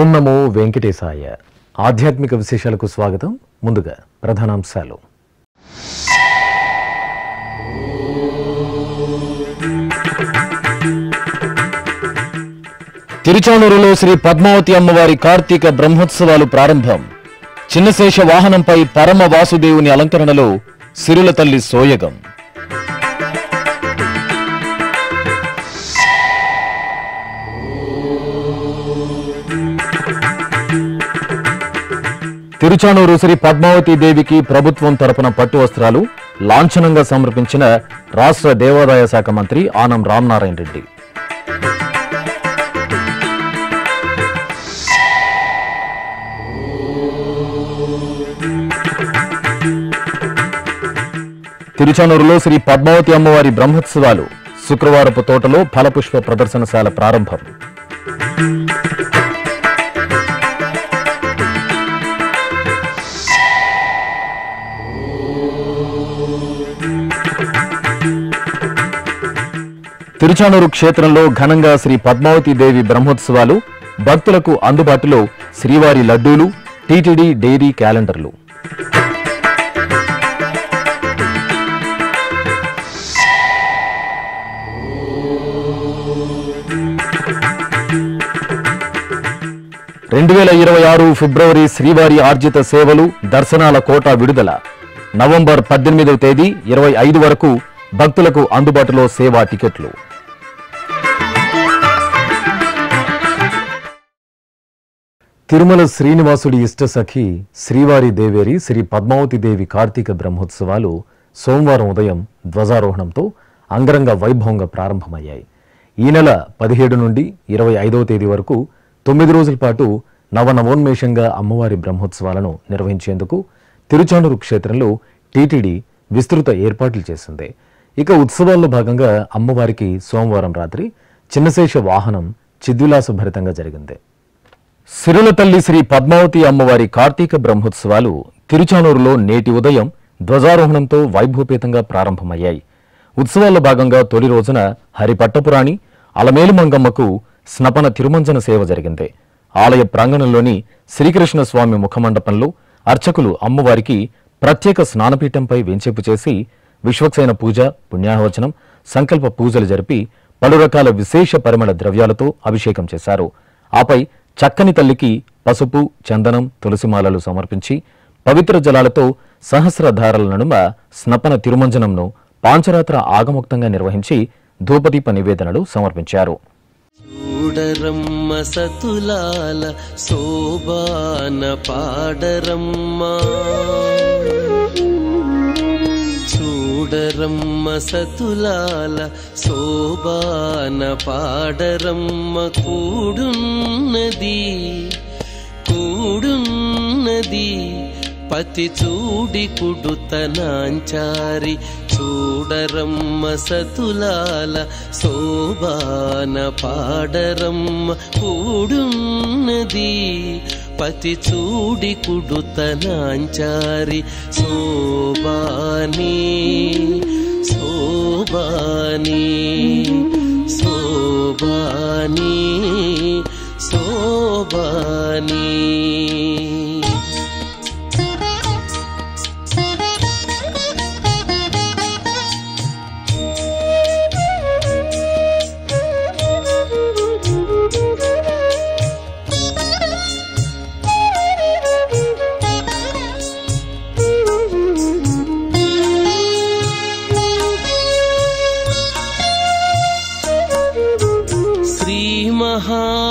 ఓం నమో వెంకటేశాయ. ఆధ్యాత్మిక విశేషాలకు స్వాగతం. ముందుగా ప్రధానాంశాలు. తిరుచానూరులో శ్రీ పద్మావతి అమ్మవారి కార్తీక బ్రహ్మోత్సవాలు ప్రారంభం. చిన్నశేష వాహనంపై పరమ వాసుదేవుని అలంకరణలో సిరుల తల్లి సోయగం. తిరుచానూరు శ్రీ పద్మావతి దేవికి ప్రభుత్వం తరపున పట్టు వస్త్రాలు లాంఛనంగా సమర్పించిన రాష్ట్ర దేవాదాయ శాఖ మంత్రి ఆనం రామనారాయణ రెడ్డి. తిరుచానూరులో శ్రీ పద్మావతి అమ్మవారి బ్రహ్మోత్సవాలు. శుక్రవారపు తోటలో ఫలపుష్ప ప్రదర్శనశాల ప్రారంభం. తిరుచానూరు క్షేత్రంలో ఘనంగా శ్రీ పద్మావతి దేవి బ్రహ్మోత్సవాలు. భక్తులకు అందుబాటులో శ్రీవారి లడ్డూలు, టీటీడీ డైరీ క్యాలెండర్లు. ఫిబ్రవరి శ్రీవారి ఆర్జిత సేవలు, దర్శనాల కోటా విడుదల. నవంబర్ 18వ తేదీ 25 వరకు భక్తులకు అందుబాటులో సేవా టికెట్లు. తిరుమల శ్రీనివాసుడి ఇష్టసఖి శ్రీవారి దేవేరి శ్రీ పద్మావతి దేవి కార్తీక బ్రహ్మోత్సవాలు సోమవారం ఉదయం ధ్వజారోహణంతో అంగరంగ వైభవంగా ప్రారంభమయ్యాయి. ఈ నెల 17 నుండి 25వ తేదీ వరకు 9 రోజుల పాటు నవనవోన్మేషంగా అమ్మవారి బ్రహ్మోత్సవాలను నిర్వహించేందుకు తిరుచానూరు క్షేత్రంలో టీటీడీ విస్తృత ఏర్పాట్లు చేసింది. ఇక ఉత్సవాల్లో భాగంగా అమ్మవారికి సోమవారం రాత్రి చిన్నశేష వాహనం చిద్విలాసభరితంగా జరిగింది. సిరుల తల్లి శ్రీ పద్మావతి అమ్మవారి కార్తీక బ్రహ్మోత్సవాలు తిరుచానూరులో నేటి ఉదయం ధ్వజారోహణంతో వైభవపేతంగా ప్రారంభమయ్యాయి. ఉత్సవాల్లో భాగంగా తొలి రోజున హరిపట్టపురాణి అలమేలు మంగమ్మకు స్నపన తిరుమంజన సేవ జరిగింది. ఆలయ ప్రాంగణంలోని శ్రీకృష్ణ స్వామి ముఖమండపంలో అర్చకులు అమ్మవారికి ప్రత్యేక స్నానపీఠంపై వెంచేపు చేసి విశ్వక్సేన పూజ, పుణ్యాహవచనం, సంకల్ప పూజలు జరిపి పలు రకాల విశేష పరిమళ ద్రవ్యాలతో అభిషేకం చేశారు. ఆపై చక్కని తల్లికి పసుపు, చందనం, తులసిమాలలు సమర్పించి పవిత్ర జలాలతో సహస్రధారల నడుమ స్నపన తిరుమంజనంను పాంచరాత్ర ఆగముక్తంగా నిర్వహించి ధూపదీప నివేదనలు సమర్పించారు. చూడరమ్మ సతులాల శోభాన పాడరమ్మ, చూడరమ్మ సతులాల శోభాన పాడరమ్మ. కూడున్నది కూడున్నది పతి చూడి కుడుతనాంచారి. చూడరమ్మ సతులాల శోభాన పాడరమ్మ. కూడున్నది పతి చూడి కుడుతనాంచారి. శోభాని శోభాని శోభాని శోభాని.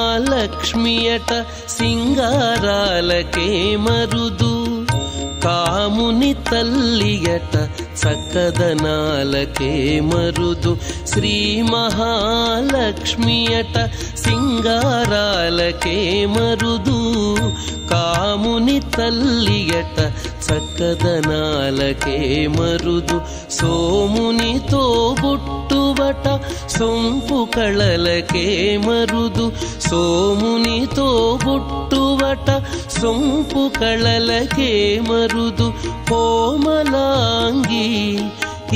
మహాలక్ష్మియట సింగారాలకే మరుదు, కాముని తల్లియట చక్కదనాలకే మరుదు. శ్రీ మహాలక్ష్మియట సింగారాలకే మరుదు, కాముని తల్లియట చక్కదనాలకే మరుదు. సోమునితో బుట్టువట సొంపు కళలకే మరుదు. సోమునితో బుట్టువట సొంపు కళలకే మరుదు. కోమలాంగి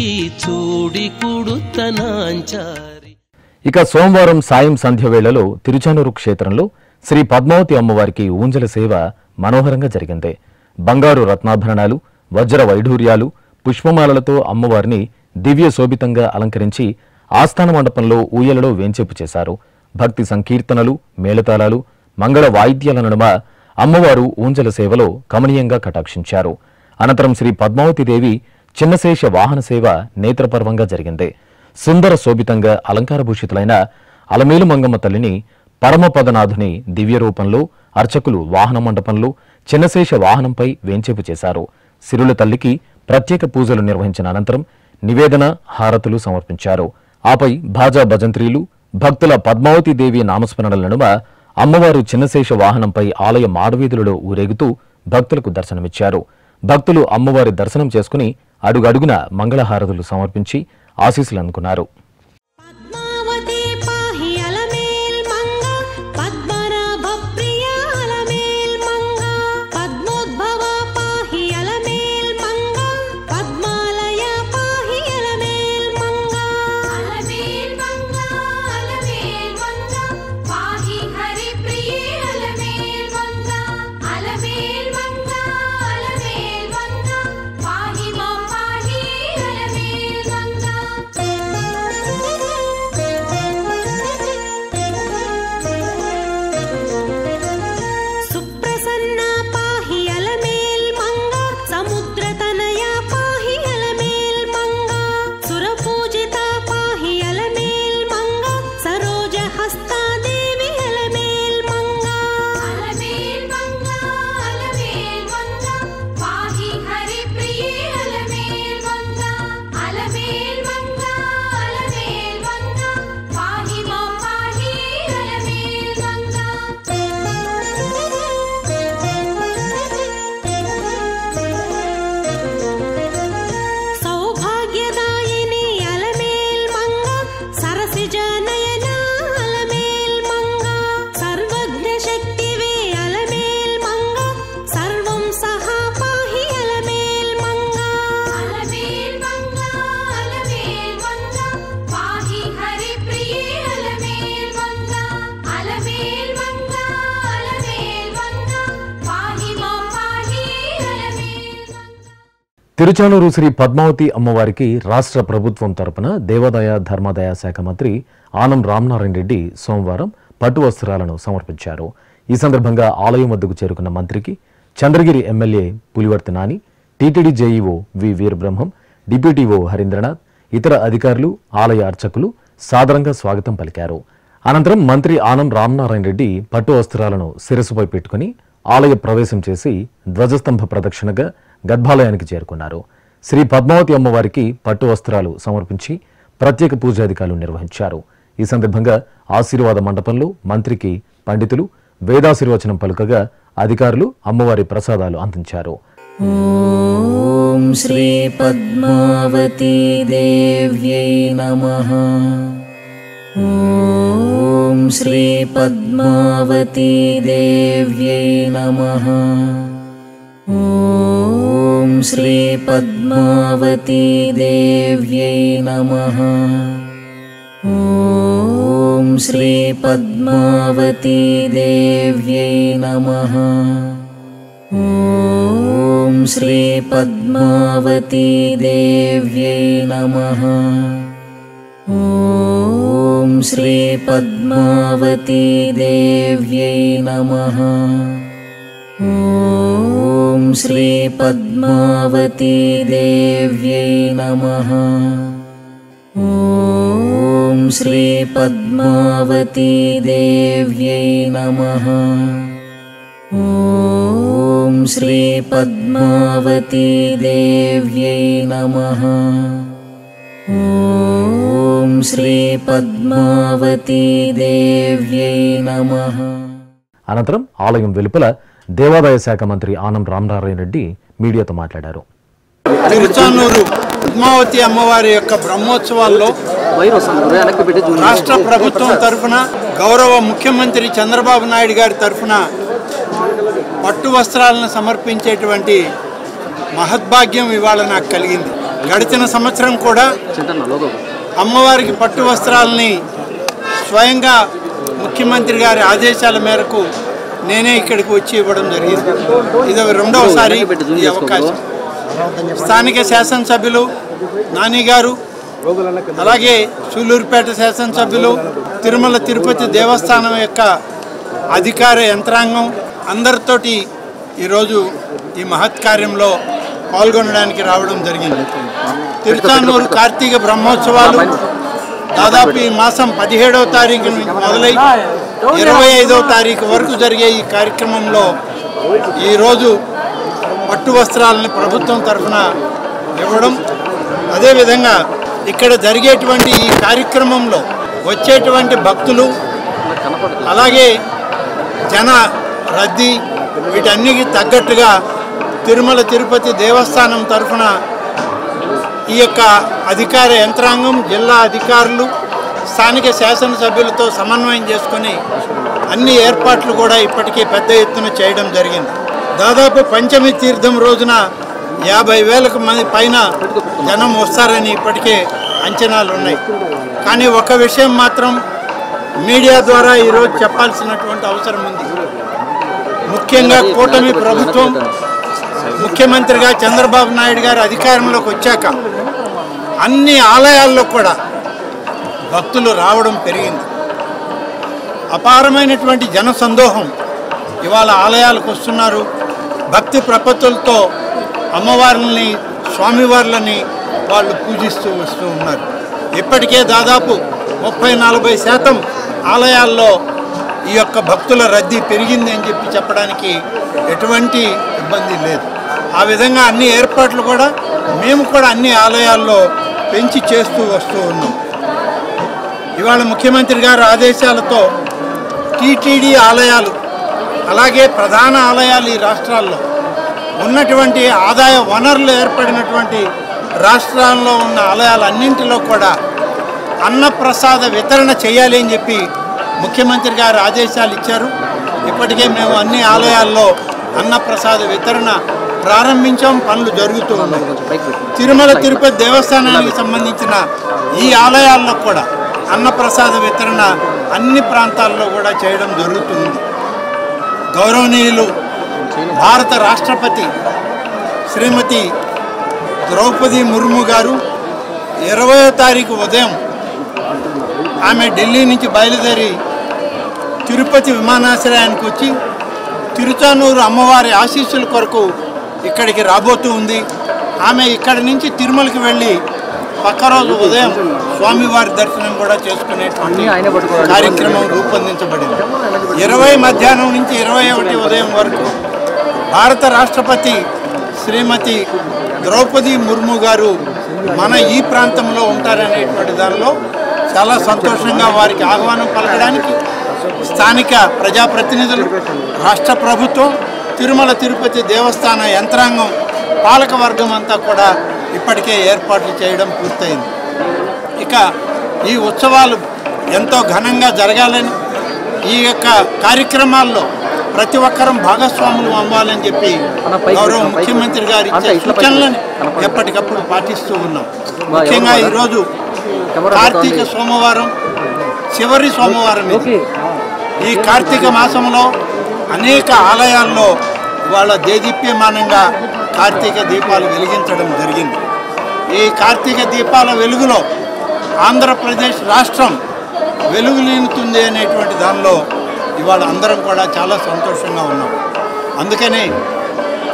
ఈ చూడి కుడుతనాంచారి. ఇక సోమవారం సాయం సంధ్య వేళలో తిరుచానూరు క్షేత్రంలో శ్రీ పద్మావతి అమ్మవారికి ఊంజల సేవ మనోహరంగా జరిగింది. బంగారు రత్నాభరణాలు, వజ్ర వైఢూర్యాలు, పుష్పమాలలతో అమ్మవారిని దివ్య శోభితంగా అలంకరించి ఆస్థాన మండపంలో ఊయలలో వేంచేపు చేశారు. భక్తి సంకీర్తనలు, మేళతాళాలు, మంగళ వాయిద్యాల నడుమ అమ్మవారు ఊంజల సేవలో కమనీయంగా కటాక్షించారు. అనంతరం శ్రీ పద్మావతిదేవి చిన్నశేష వాహన సేవ నేత్రపర్వంగా జరిగింది. సుందర శోభితంగా అలంకారభూషితులైన అలమేలు మంగమ్మ తల్లిని పరమపదనాథుని దివ్య రూపంలో అర్చకులు వాహన మండపంలో చిన్నశేష వాహనంపై వేంచేపు చేశారు. సిరుల తల్లికి ప్రత్యేక పూజలు నిర్వహించిన అనంతరం నివేదన, హారతులు సమర్పించారు. ఆపై భాజా భజంత్రీలు, భక్తుల పద్మావతీదేవి నామస్మరణల నడుమ అమ్మవారు చిన్నశేష వాహనంపై ఆలయ మాడవీధులలో ఊరేగుతూ భక్తులకు దర్శనమిచ్చారు. భక్తులు అమ్మవారి దర్శనం చేసుకుని అడుగడుగున మంగళహారతులు సమర్పించి ఆశీస్సులు అందుకున్నారు. తిరుచానూరు శ్రీ పద్మావతి అమ్మవారికి రాష్ట్ర ప్రభుత్వం తరపున దేవాదాయ ధర్మాదాయ శాఖ మంత్రి ఆనం రామనారాయణ రెడ్డి సోమవారం పట్టు వస్త్రాలను సమర్పించారు. ఈ సందర్భంగా ఆలయం వద్దకు చేరుకున్న మంత్రికి Chandragiri MLA Pulivarthi Nani, TTD JEO వి వీరబ్రహ్మం, డిప్యూటీఓ హరీంద్రనాథ్, ఇతర అధికారులు, ఆలయ అర్చకులు సాదరంగా స్వాగతం పలికారు. అనంతరం మంత్రి ఆనం రామనారాయణ రెడ్డి పట్టు వస్త్రాలను శిరస్సుపై పెట్టుకుని ఆలయ ప్రవేశం చేసి ధ్వజస్తంభ ప్రదక్షిణగా గర్భాలయానికి చేరుకున్నారు. శ్రీ పద్మావతి అమ్మవారికి పట్టు వస్త్రాలు సమర్పించి ప్రత్యేక పూజాధికారులు నిర్వహించారు. ఈ సందర్భంగా ఆశీర్వాద మండపంలో మంత్రికి పండితులు వేదాశీర్వచనం పలుకగా అధికారులు అమ్మవారి ప్రసాదాలు అందించారు. ఓం శ్రీ పద్మావతి దేవ్యై నమః. ఓం శ్రీ పద్మావతి దేవ్యై నమః. ఓం శ్రీ పద్మావతి దేవ్యై నమః. ఓం శ్రీ పద్మావతి దేవ్యై నమః. ఓం శ్రీ పద్మావతి దేవ్యై నమః. ఓం శ్రీ పద్మావతి దేవ్యై నమః. ఓం శ్రీ పద్మావతి దేవ్యై నమః. ఓం శ్రీ పద్మావతి దేవ్యై నమః. ఓం శ్రీ పద్మావతి దేవ్యై నమః. ఓం శ్రీ పద్మావతి దేవ్యై నమః. అనంతరం ఆలయం వెలుపల దేవాదాయ శాఖ మంత్రి ఆనం రామనారాయణ రెడ్డి మీడియాతో మాట్లాడారు. తిరుచానూరు పద్మావతి అమ్మవారి యొక్క బ్రహ్మోత్సవాల్లో రాష్ట్ర ప్రభుత్వం తరఫున గౌరవ ముఖ్యమంత్రి చంద్రబాబు నాయుడు గారి తరఫున పట్టు వస్త్రాలను సమర్పించేటువంటి మహద్భాగ్యం ఇవాళ నాకు కలిగింది. గడిచిన సంవత్సరం కూడా అమ్మవారికి పట్టు వస్త్రాలని స్వయంగా ముఖ్యమంత్రి గారి ఆదేశాల మేరకు నేనే ఇక్కడికి వచ్చి ఇవ్వడం జరిగింది. ఇది రెండవసారి ఈ అవకాశం. స్థానిక శాసనసభ్యులు నాని గారు, అలాగే సూలూరుపేట శాసనసభ్యులు, తిరుమల తిరుపతి దేవస్థానం యొక్క అధికార యంత్రాంగం అందరితోటి ఈరోజు ఈ మహత్ కార్యంలో పాల్గొనడానికి రావడం జరిగింది. తిరుచానూరు కార్తీక బ్రహ్మోత్సవాలు దాదాపు ఈ మాసం 17వ తారీఖు నుంచి మొదలై 25వ తారీఖు వరకు జరిగే ఈ కార్యక్రమంలో ఈరోజు పట్టు వస్త్రాలని ప్రభుత్వం తరఫున ఇవ్వడం, అదేవిధంగా ఇక్కడ జరిగేటువంటి ఈ కార్యక్రమంలో వచ్చేటువంటి భక్తులు అలాగే జన రద్దీ వీటన్నిటికి తగ్గట్టుగా తిరుమల తిరుపతి దేవస్థానం తరఫున ఈ యొక్క అధికార యంత్రాంగం, జిల్లా అధికారులు, స్థానిక శాసనసభ్యులతో సమన్వయం చేసుకొని అన్ని ఏర్పాట్లు కూడా ఇప్పటికీ పెద్ద ఎత్తున చేయడం జరిగింది. దాదాపు పంచమి తీర్థం రోజున 50,000 మంది పైన జనం వస్తారని ఇప్పటికే అంచనాలు ఉన్నాయి. కానీ ఒక విషయం మాత్రం మీడియా ద్వారా ఈరోజు చెప్పాల్సినటువంటి అవసరం ఉంది. ముఖ్యంగా కూటమి ప్రభుత్వం, ముఖ్యమంత్రిగా చంద్రబాబు నాయుడు గారు అధికారంలోకి వచ్చాక అన్ని ఆలయాల్లో కూడా భక్తులు రావడం పెరిగింది. అపారమైనటువంటి జన సందోహం ఇవాళ ఆలయాలకు వస్తున్నారు. భక్తి ప్రపత్తులతో అమ్మవార్లని, స్వామివార్లని వాళ్ళు పూజిస్తూ వస్తూ ఉన్నారు. ఇప్పటికే దాదాపు 30-40% ఆలయాల్లో ఈ యొక్క భక్తుల రద్దీ పెరిగింది అని చెప్పడానికి ఎటువంటి ఇబ్బంది లేదు. ఆ విధంగా అన్ని ఏర్పాట్లు కూడా మేము కూడా అన్ని ఆలయాల్లో పెంచి చేస్తూ వస్తూ ఉన్నాం. ఇవాళ ముఖ్యమంత్రి గారి ఆదేశాలతో టీటీడీ ఆలయాలు అలాగే ప్రధాన ఆలయాలు ఈ రాష్ట్రాల్లో ఉన్నటువంటి ఆదాయ వనరులు ఏర్పడినటువంటి రాష్ట్రాల్లో ఉన్న ఆలయాలన్నింటిలో కూడా అన్నప్రసాద వితరణ చేయాలి అని చెప్పి ముఖ్యమంత్రి గారు ఆదేశాలు ఇచ్చారు. ఇప్పటికే మేము అన్ని ఆలయాల్లో అన్నప్రసాద వితరణ ప్రారంభించాం, పనులు జరుగుతూ ఉన్నాయి. తిరుమల తిరుపతి దేవస్థానానికి సంబంధించిన ఈ ఆలయాల్లో కూడా అన్నప్రసాద వితరణ అన్ని ప్రాంతాల్లో కూడా చేయడం జరుగుతుంది. గౌరవనీయులు భారత రాష్ట్రపతి శ్రీమతి ద్రౌపది ముర్ము గారు 20వ తారీఖు ఉదయం ఆమె ఢిల్లీ నుంచి బయలుదేరి తిరుపతి విమానాశ్రయానికి వచ్చి తిరుచానూరు అమ్మవారి ఆశీస్సుల కొరకు ఇక్కడికి రాబోతూ ఉంది. ఆమె ఇక్కడి నుంచి తిరుమలకి వెళ్ళి పక్క రోజు ఉదయం స్వామివారి దర్శనం కూడా చేసుకునేటువంటి కార్యక్రమం రూపొందించబడింది. 20 మధ్యాహ్నం నుంచి 21 ఉదయం వరకు భారత రాష్ట్రపతి శ్రీమతి ద్రౌపది ముర్ము గారు మన ఈ ప్రాంతంలో ఉంటారనేటువంటి దానిలో చాలా సంతోషంగా వారికి ఆహ్వానం పలకడానికి స్థానిక ప్రజాప్రతినిధులు, రాష్ట్ర ప్రభుత్వం, తిరుమల తిరుపతి దేవస్థాన యంత్రాంగం, పాలక వర్గం అంతా కూడా ఇప్పటికే ఏర్పాట్లు చేయడం పూర్తయింది. ఇక ఈ ఉత్సవాలు ఎంతో ఘనంగా జరగాలని, ఈ యొక్క కార్యక్రమాల్లో ప్రతి ఒక్కరం భాగస్వాములు అవ్వాలని చెప్పి గౌరవ ముఖ్యమంత్రి గారు ఇచ్చే సూచనలను ఎప్పటికప్పుడు పాటిస్తూ ఉన్నాం. ముఖ్యంగా ఈరోజు కార్తీక సోమవారం, చివరి సోమవారం. ఈ కార్తీక మాసంలో అనేక ఆలయాల్లో వాళ్ళ దేదీప్యమానంగా కార్తీక దీపాలు వెలిగించడం జరిగింది. ఈ కార్తీక దీపాల వెలుగులో ఆంధ్రప్రదేశ్ రాష్ట్రం వెలుగులీనుతుంది అనేటువంటి దానిలో ఇవాళ అందరం కూడా చాలా సంతోషంగా ఉన్నాం. అందుకనే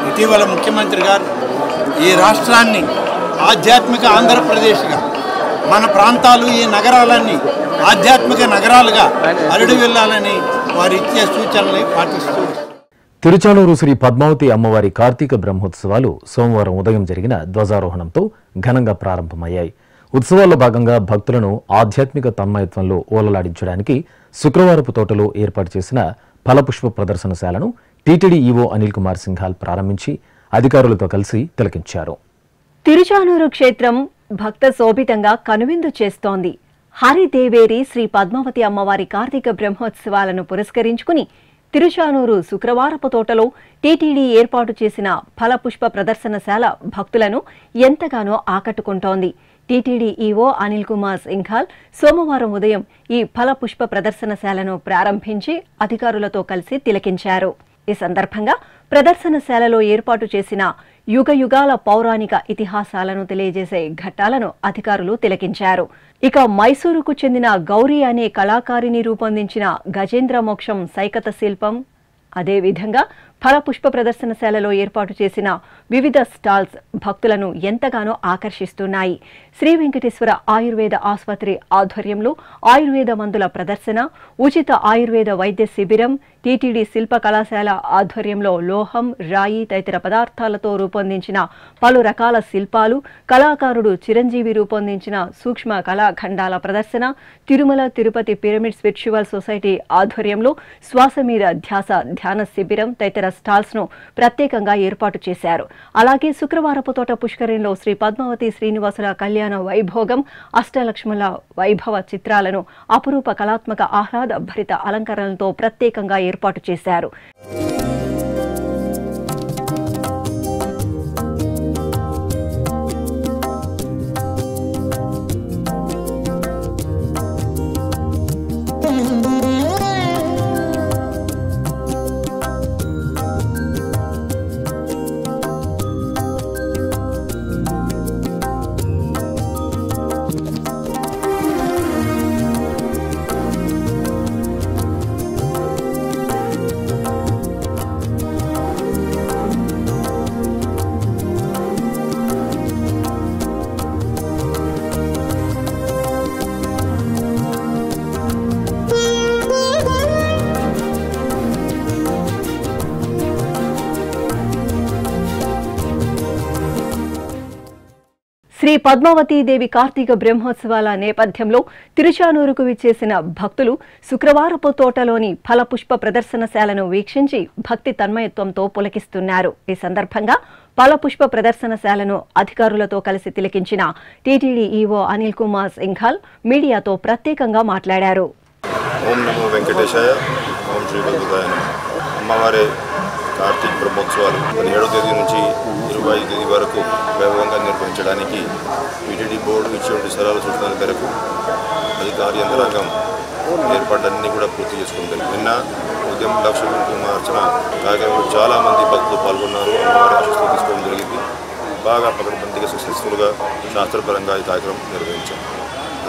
ఇటీవల ముఖ్యమంత్రి గారు ఈ రాష్ట్రాన్ని ఆధ్యాత్మిక ఆంధ్రప్రదేశ్గా, మన ప్రాంతాలు, ఈ నగరాలన్నీ ఆధ్యాత్మిక నగరాలుగా అరడు వెళ్ళాలని వారు ఇచ్చే సూచనల్ని పాటిస్తూ తిరుచానూరు శ్రీ పద్మావతి అమ్మవారి కార్తీక బ్రహ్మోత్సవాలు సోమవారం ఉదయం జరిగిన ధ్వజారోహణంతో ఘనంగా ప్రారంభమయ్యాయి. ఉత్సవాల్లో భాగంగా భక్తులను ఆధ్యాత్మిక తన్మయత్వంలో ఓలలాడించడానికి శుక్రవారపు తోటలో ఏర్పాటు చేసిన ఫలపుష్ప ప్రదర్శనశాలను టీటీడీ ఈవో అనిల్ కుమార్ సింఘాల్ ప్రారంభించి అధికారులతో కలిసి తిలకించారు. తిరుచానూరు క్షేత్రం భక్త శోభితంగా కనువిందు చేస్తోంది. హరిదేవేరి శ్రీ పద్మావతి అమ్మవారి కార్తీక బ్రహ్మోత్సవాలను పురస్కరించుకుని తిరుచానూరు శుక్రవారపు తోటలో టీటీడీ ఏర్పాటు చేసిన ఫలపుష్ప ప్రదర్శనశాల భక్తులను ఎంతగానో ఆకట్టుకుంటోంది. టీటీడీ ఈవో అనిల్ కుమార్ సింఘాల్ సోమవారం ఉదయం ఈ ఫల పుష్ప ప్రదర్శనశాలను ప్రారంభించి అధికారులతో కలిసి తిలకించారు. ఈ సందర్భంగా ప్రదర్శనశాలలో ఏర్పాటు చేసిన యుగయుగాల పౌరాణిక ఇతిహాసాలను తెలియజేసే ఘట్టాలను అధికారులు తిలకించారు. ఇక మైసూరుకు చెందిన గౌరీ అనే కళాకారిణి రూపొందించిన గజేంద్ర మోక్షం సైకత శిల్పం, అదేవిధంగా ఫల పుష్ప ప్రదర్శనశాలలో ఏర్పాటు చేసిన వివిధ స్టాల్స్ భక్తులను ఎంతగానో ఆకర్షిస్తున్నాయి. శ్రీ వెంకటేశ్వర ఆయుర్వేద ఆసుపత్రి ఆధ్వర్యంలో ఆయుర్వేద మందుల ప్రదర్శన, ఉచిత ఆయుర్వేద వైద్య శిబిరం, టీటీడీ శిల్ప కళాశాల ఆధ్వర్యంలో లోహం, రాయి తదితర పదార్థాలతో రూపొందించిన పలు రకాల శిల్పాలు, కళాకారుడు చిరంజీవి రూపొందించిన సూక్ష్మ కళాఖండాల ప్రదర్శన, Tirumala Tirupati pyramid spiritual society ఆధ్వర్యంలో శ్వాస మీద ధ్యాస ధ్యాన శిబిరం తదితర స్టాల్స్ ను ప్రత్యేకంగా ఏర్పాటు చేశారు. అలాగే శుక్రవారపు తోట పుష్కరిణిలో శ్రీ పద్మావతి శ్రీనివాసుల కళ్యాణ వైభోగం, అష్టలక్ష్ముల వైభవ చిత్రాలను అపురూప కళాత్మక ఆహ్లాద భరిత అలంకరణలతో ప్రత్యేకంగా ఏర్పాటు చేశారు. శ్రీ పద్మావతీదేవి కార్తీక బ్రహ్మోత్సవాల నేపథ్యంలో తిరుచానూరుకు విచ్చేసిన భక్తులు శుక్రవారపు తోటలోని ఫలపుష్ప ప్రదర్శనశాలను వీక్షించి భక్తి తన్మయత్వంతో పులకిస్తున్నారు. ఈ సందర్భంగా ఫలపుష్ప ప్రదర్శనశాలను అధికారులతో కలిసి తిలకించిన టీటీడీ ఈవో అనిల్ కుమార్ సింఘాల్ మీడియాతో ప్రత్యేకంగా మాట్లాడారు. ఓం నమో వెంకటేశాయ, ఓం శ్రీ పద్మదాయ నమః. అమ్మవారి కార్తీక బ్రహ్మోత్సవాలు 17వ తేదీ నుంచి 25వ తేదీ వరకు వైభవంగా నిర్వహించడానికి టీటీడీ బోర్డు ఇచ్చేటువంటి సలహాల సూచనల మేరకు అధికార యంత్రాంగం ఏర్పాట్లన్నీ కూడా పూర్తి చేసుకుంటారు. నిన్న ఉదయం లక్ష కుంకుమార్చన కార్యక్రమంలో చాలామంది భక్తులు పాల్గొన్నారు. అమ్మవారి ఆశీస్సులు తీసుకోవడం జరిగింది. బాగా పకడ్బందీగా సక్సెస్ఫుల్గా శాస్త్రపరంగా ఈ కార్యక్రమం నిర్వహించాం.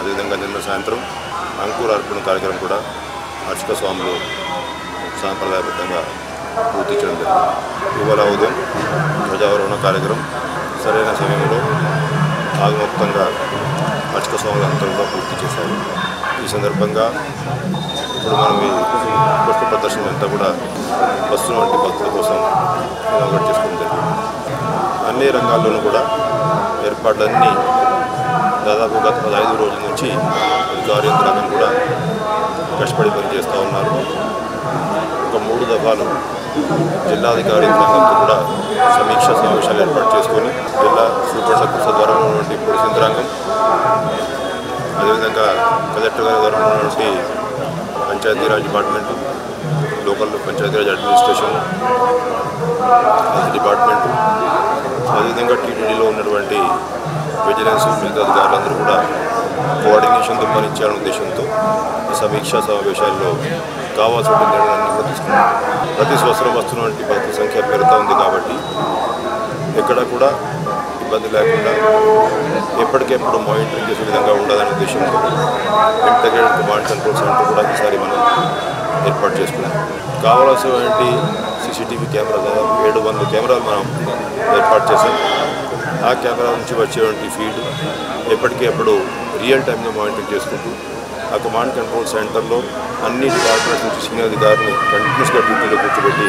అదేవిధంగా నిన్న సాయంత్రం అంకురార్పణ కార్యక్రమం కూడా అర్చక స్వాములు సాంప్రదాయబద్ధంగా పూర్తి చేయడం జరిగింది. ఇవాళ ఉదయం ధ్వజారోహణ కార్యక్రమం సరైన సమయంలో ఆగమోక్తంగా అర్చక స్వాములు అంతా కూడా పూర్తి చేశారు. ఈ సందర్భంగా ఇప్పుడు మనం ఈ పుష్ప ప్రదర్శన అంతా కూడా వస్తున్న వంటి భక్తుల కోసం ఇనాగరేట్ చేసుకోవడం జరిగింది. అన్ని రంగాల్లోనూ కూడా ఏర్పాట్లన్నీ దాదాపు గత 15 రోజుల నుంచి అధికార యంత్రాంగం కూడా కష్టపడి పనిచేస్తూ ఉన్నారు. ఒక 3 దఫాలు జిల్లాధికారి యంత్రాంగంతో కూడా సమీక్ష సమావేశాలు ఏర్పాటు చేసుకొని జిల్లా సూపరింటెండెంట్ ద్వారా ఉన్నటువంటి పోలీస్ యంత్రాంగం, అదేవిధంగా కలెక్టర్ గారి ద్వారా ఉన్నటువంటి Panchayati Raj department, local Panchayati Raj administration, health department, అదేవిధంగా టీటీడీలో ఉన్నటువంటి విజిలెన్స్ మిగతా అధికారులందరూ కూడా కోఆర్డినేషన్తో పనిచేయాలనే ఉద్దేశంతో ఈ సమీక్షా సమావేశాల్లో కావాల్సిన నిర్ణయాన్ని కూడా తీసుకున్నాం. ప్రతి సంవత్సరం వస్తున్నటువంటి భక్తుల సంఖ్య పెరుగుతూ ఉంది కాబట్టి ఎక్కడ కూడా ఇబ్బంది లేకుండా ఎప్పటికెప్పుడు మానిటరింగ్ చేసే విధంగా ఉండాలనే ఉద్దేశంతో ఇంటిగ్రేటెడ్ కమాండ్ కంట్రోల్ సెంటర్ కూడా ఈసారి మనం ఏర్పాటు చేసుకున్నాం. కావాల్సినటువంటి సీసీటీవీ కెమెరాలు దాదాపు 700 కెమెరాలు మనం ఏర్పాటు చేసాం. ఆ కెమెరా నుంచి వచ్చేటువంటి ఫీడ్ ఎప్పటికెప్పుడు రియల్ టైంలో మానిటరింగ్ చేసుకుంటూ ఆ కమాండ్ కంట్రోల్ సెంటర్లో అన్ని డిపార్ట్మెంట్స్ నుంచి సీనియర్ అధికారిని కంటిన్యూస్గా డ్యూటీలో కూర్చోబెట్టి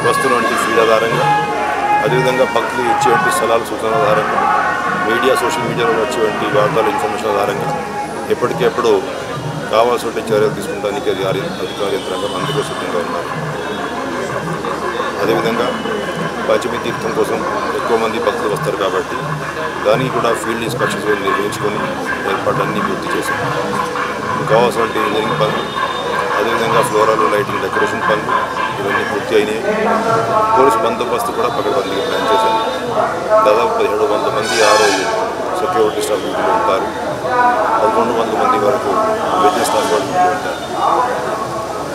వస్తున్నటువంటి ఫీడ్ ఆధారంగా, అదేవిధంగా భక్తులు ఇచ్చేటువంటి సలహాల సూచనల ఆధారంగా, మీడియా సోషల్ మీడియాలో వచ్చేటువంటి వార్తల ఇన్ఫర్మేషన్ ఆధారంగా ఎప్పటికెప్పుడు కావాల్సిన చర్యలు తీసుకుంటానికి అధికార యంత్రాంగం అందులో సిద్ధంగా ఉన్నారు. అదేవిధంగా పంచమి తీర్థం కోసం ఎక్కువ మంది భక్తులు వస్తారు కాబట్టి దానికి కూడా ఫీల్డ్ ఇన్స్పెక్షన్స్ నిర్వహించుకొని ఏర్పాట్లన్నీ పూర్తి చేశాం. కావాల్సిన ఇంజనీరింగ్ పనులు, అదేవిధంగా ఫ్లోరాలు, లైటింగ్, డెకరేషన్ పనులు ఇవన్నీ పూర్తి అయినాయి. పోలీసు బందోబస్తు కూడా పకడ్బందీగా ప్లాన్ చేశారు. దాదాపు 1700 మంది ఆ రోజు సెక్యూరిటీ స్టాఫ్ డ్యూటీలో ఉంటారు. 1100 మంది వరకు వెజ్జెస్ స్టాఫ్ వాళ్ళు డ్యూటీలో ఉంటారు.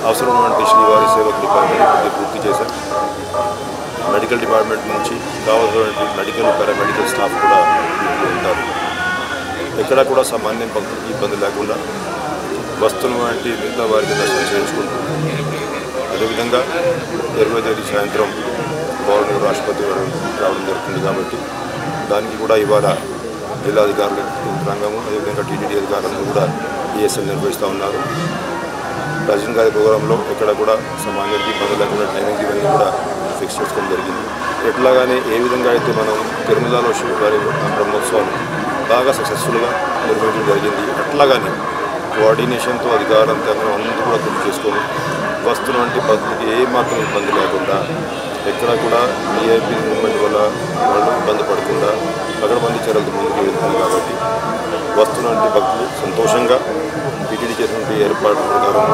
అవసరమైనటువంటి శ్రీవారి సేవకు డిపార్ట్మెంట్ పూర్తి చేశారు. మెడికల్ డిపార్ట్మెంట్ నుంచి కావాల్సినటువంటి మెడికల్ పారామెడికల్ స్టాఫ్ కూడా డ్యూటీలో ఉంటారు. ఎక్కడా కూడా సామాన్య భక్తులకు ఇబ్బంది లేకుండా వస్తున్నటువంటి మిగతా వారికి దర్శనం చేయించుకుంటూ అదేవిధంగా 20వ తేదీ సాయంత్రం గవర్నర్ రాష్ట్రపతి రావడం జరుగుతుంది కాబట్టి దానికి కూడా ఇవాళ జిల్లాధికారులు యంత్రాంగము అదేవిధంగా టీటీడీ అధికారులు కూడా ఈఎస్ఎల్ నిర్వహిస్తూ ఉన్నారు. ప్రెసిడెంట్ గారి ప్రోగ్రాంలో ఎక్కడ కూడా సామాన్యుడికి ఇబ్బంది లేకుండా టైమింగ్ ఇవన్నీ కూడా ఫిక్స్ చేసుకోవడం జరిగింది. ఎట్లాగానే ఏ విధంగా అయితే మనం తిరుమలలో శ్రీవారి బ్రహ్మోత్సవాలు బాగా సక్సెస్ఫుల్గా నిర్వహించడం జరిగింది, అట్లాగానే కోఆర్డినేషన్తో అధికారులంతా అందరూ కూడా గుర్తు చేసుకొని వస్తున్నటువంటి భక్తులకి ఏ మాత్రం ఇబ్బంది లేకుండా ఎక్కడ కూడా విఐపీ మూవ్మెంట్ వల్ల వాళ్ళు ఇబ్బంది పడకుండా పగడబందీ చర్యలతో ముందుకు వెళ్తుంది. కాబట్టి వస్తున్నటువంటి భక్తులు సంతోషంగా టీటీడీ చేసినటువంటి ఏర్పాట్ల ప్రకారం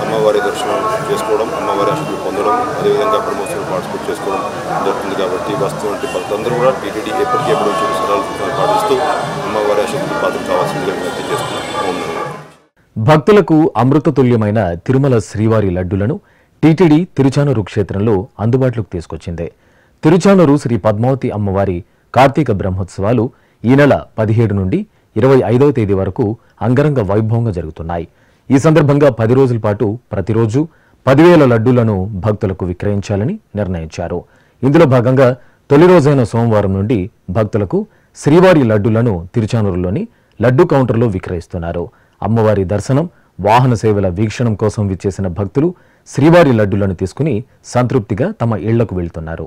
అమ్మవారి దర్శనం చేసుకోవడం, అమ్మవారి ఆశీస్సులు పొందడం, అదేవిధంగా బ్రహ్మోత్సవం పార్టిసిపేట్ చేసుకోవడం జరుగుతుంది. కాబట్టి వస్తున్నటువంటి భక్తులందరూ కూడా టీటీడీ ఎప్పటికెప్పుడు వచ్చే సలహాలు పాటిస్తూ అమ్మవారి ఆశీస్సులు పాత్ర కావాల్సిందిగా విజ్ఞప్తి చేస్తున్నాం. భక్తులకు అమృతతుల్యమైన తిరుమల శ్రీవారి లడ్డులను టీటీడీ తిరుచానూరు క్షేత్రంలో అందుబాటులోకి తీసుకొచ్చింది. తిరుచానూరు శ్రీ పద్మావతి అమ్మవారి కార్తీక బ్రహ్మోత్సవాలు ఈ నెల 17 నుండి 25వ తేదీ వరకు అంగరంగ వైభవంగా జరుగుతున్నాయి. ఈ సందర్భంగా 10 రోజుల పాటు ప్రతిరోజు 10,000 లడ్డూలను భక్తులకు విక్రయించాలని నిర్ణయించారు. ఇందులో భాగంగా తొలి రోజైన సోమవారం నుండి భక్తులకు శ్రీవారి లడ్డూలను తిరుచానూరులోని లడ్డూ కౌంటర్లో విక్రయిస్తున్నారు. అమ్మవారి దర్శనం, వాహన సేవల వీక్షణం కోసం విచ్చేసిన భక్తులు శ్రీవారి లడ్డూలను తీసుకుని సంతృప్తిగా తమ ఇళ్లకు వెళ్తున్నారు.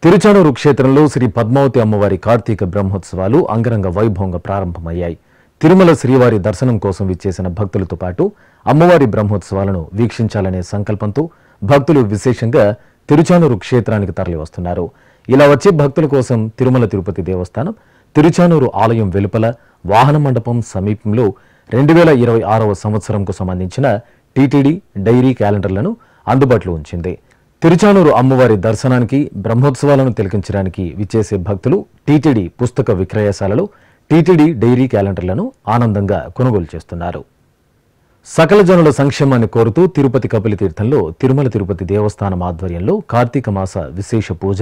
తిరుచానూరు క్షేత్రంలో శ్రీ పద్మావతి అమ్మవారి కార్తీక బ్రహ్మోత్సవాలు అంగరంగ వైభవంగా ప్రారంభమయ్యాయి. తిరుమల శ్రీవారి దర్శనం కోసం విచ్చేసిన భక్తులతో పాటు అమ్మవారి బ్రహ్మోత్సవాలను వీక్షించాలనే సంకల్పంతో భక్తులు విశేషంగా తిరుచానూరు క్షేత్రానికి తరలివస్తున్నారు. ఇలా వచ్చే భక్తుల కోసం తిరుమల తిరుపతి దేవస్థానం తిరుచానూరు ఆలయం వెలుపల వాహన మండపం సమీపంలో 2026వ సంవత్సరంకు సంబంధించిన టీటీడీ డైరీ క్యాలెండర్లను అందుబాటులో ఉంచింది. తిరుచానూరు అమ్మవారి దర్శనానికి, బ్రహ్మోత్సవాలను తిలకించడానికి విచ్చేసే భక్తులు టీటీడీ పుస్తక విక్రయశాలలో టీటీడీ డైరీ క్యాలెండర్లను ఆనందంగా కొనుగోలు చేస్తున్నారు. సకల జనుల సంక్షేమాన్ని కోరుతూ తిరుపతి కపిలతీర్థంలో తిరుమల తిరుపతి దేవస్థానం ఆధ్వర్యంలో కార్తీక మాస విశేష పూజ,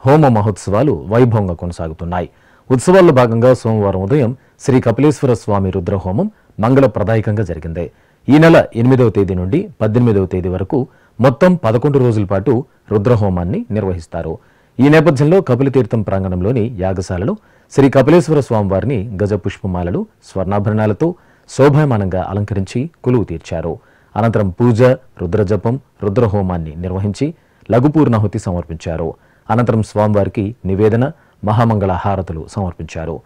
హోమ మహోత్సవాలు వైభవంగా కొనసాగుతున్నాయి. ఉత్సవాల్లో భాగంగా సోమవారం ఉదయం శ్రీ కపిలేశ్వర స్వామి రుద్రహోమం మంగళప్రదాయకంగా జరిగింది. ఈ నెల 8వ తేదీ నుండి 18వ తేదీ వరకు మొత్తం 11 రోజుల పాటు రుద్రహోమాన్ని నిర్వహిస్తారు. ఈ నేపథ్యంలో కపిలతీర్థం ప్రాంగణంలోని యాగశాలలో శ్రీ కపిలేశ్వర స్వామివారిని గజపుష్పమాలలు, స్వర్ణాభరణాలతో శోభాయమానంగా అలంకరించి కొలువు తీర్చారు. అనంతరం పూజ, రుద్రజపం, రుద్రహోమాన్ని నిర్వహించి లఘుపూర్ణాహుతి సమర్పించారు. అనంతరం స్వామివారికి నివేదన, మహామంగళ హారతులు సమర్పించారు.